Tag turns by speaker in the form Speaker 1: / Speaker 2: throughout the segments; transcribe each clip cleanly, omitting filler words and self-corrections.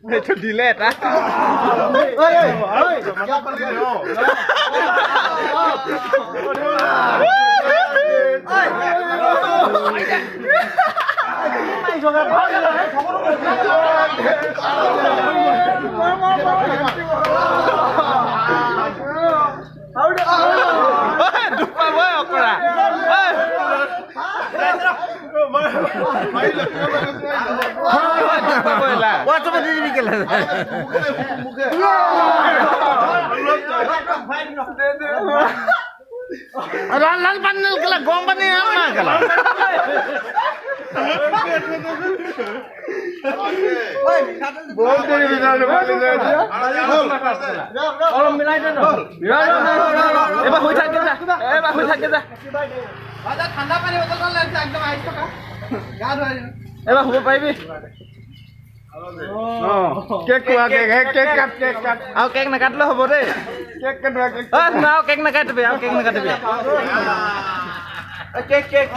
Speaker 1: Itu delete ah. Dupa boy okra. Wah coba diri ke lah. Lan panel kala gom bani amma kala. Bol diri binal bali dia. Kalau milai deh. এবার হই থাকে যা এবার হই থাকে যা বাজা ঠান্ডা পানি বোতল করে লাগছে একদম আইস টাকা গা ধরে এবার হবে পাইবি কেক কোয়া কেক কাট আও কেক না কাটলে হবে রে কেক কাটবা কেক না কেক না কাটবে আও কেক না কাটবে কেক কেক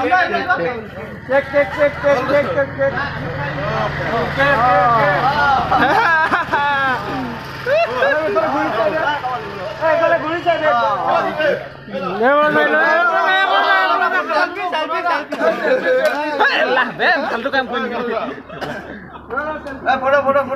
Speaker 1: ফালতু কাম কৰি ফটো